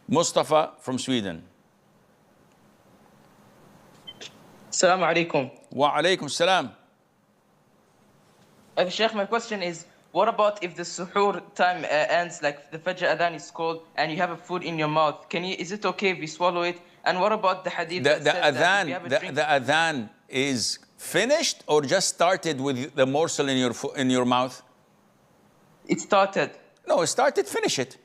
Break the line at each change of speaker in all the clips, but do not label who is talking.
Mustafa from Sweden.
Assalamu alaikum.
Wa alaikum salam.
Sheikh, my question is, what about if the suhoor time ends, like the Fajr Adhan is called, and you have a food in your mouth? Is it okay if you swallow it? And what about the hadith that says that if you have a drink...
The adhan is finished or just started with the morsel in your mouth?
It started.
No, it started, finish it.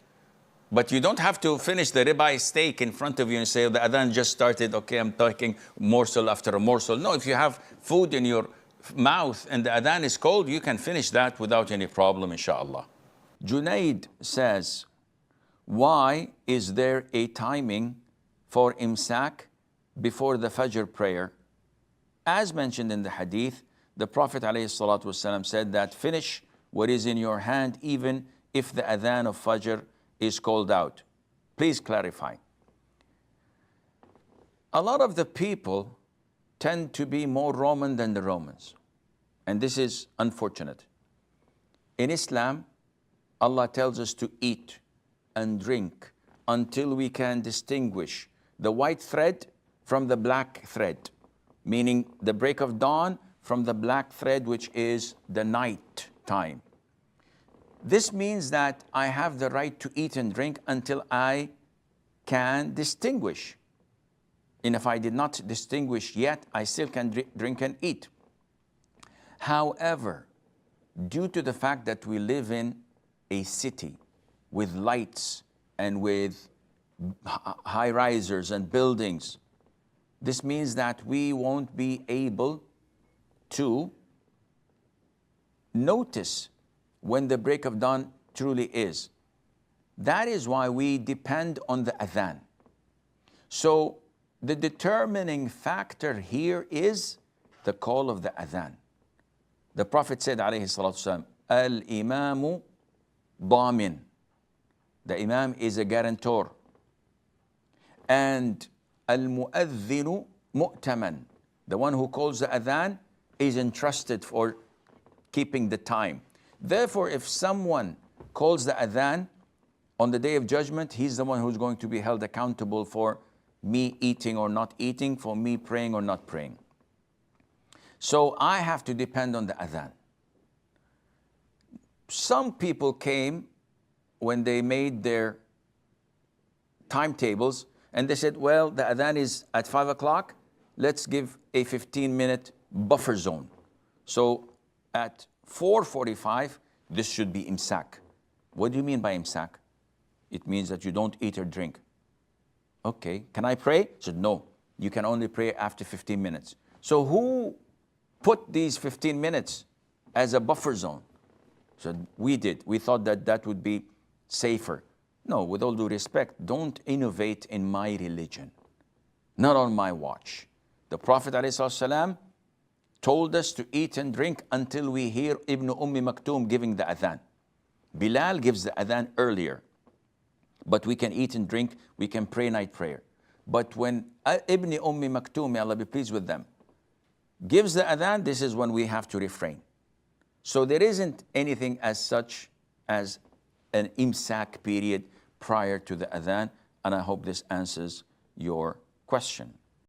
But you don't have to finish the ribeye steak in front of you and say, the adhan just started, okay, I'm taking morsel after a morsel. No, if you have food in your mouth and the adhan is cold, you can finish that without any problem, inshallah. Junaid says, why is there a timing for imsak before the Fajr prayer? As mentioned in the hadith, the Prophet ﷺ said that finish what is in your hand even if the adhan of Fajr is called out. Please clarify. A lot of the people tend to be more Roman than the Romans. And this is unfortunate. In Islam, Allah tells us to eat and drink until we can distinguish the white thread from the black thread, meaning the break of dawn from the black thread, which is the night time. This means that I have the right to eat and drink until I can distinguish. And if I did not distinguish yet, I still can drink and eat. However, due to the fact that we live in a city with lights and with high-risers and buildings, this means that we won't be able to notice when the break of dawn truly is. That is why we depend on the adhan. So the determining factor here is the call of the adhan. The Prophet said, alayhi salatu wasalam, al-imamu damin. The imam is a guarantor. And al-mu'adhdhinu mu'taman. The one who calls the adhan is entrusted for keeping the time. Therefore, if someone calls the adhan on the day of judgment, he's the one who's going to be held accountable for me eating or not eating, for me praying or not praying. So I have to depend on the adhan. Some people came when they made their timetables and they said, well, the adhan is at 5 o'clock, let's give a 15-minute buffer zone. So at 4:45, this should be imsak. What do you mean by imsak? It means that you don't eat or drink. Okay, can I pray? He said, no, you can only pray after 15 minutes. So who put these 15 minutes as a buffer zone? So we did. We thought that that would be safer. No, with all due respect, don't innovate in my religion. Not on my watch. The Prophet ﷺ told us to eat and drink until we hear Ibn Maktoum giving the adhan. Bilal gives the adhan earlier. But we can eat and drink, we can pray night prayer. But when Ibn Maktoum, may Allah be pleased with them, gives the adhan, this is when we have to refrain. So there isn't anything as such as an imsak period prior to the adhan, and I hope this answers your question.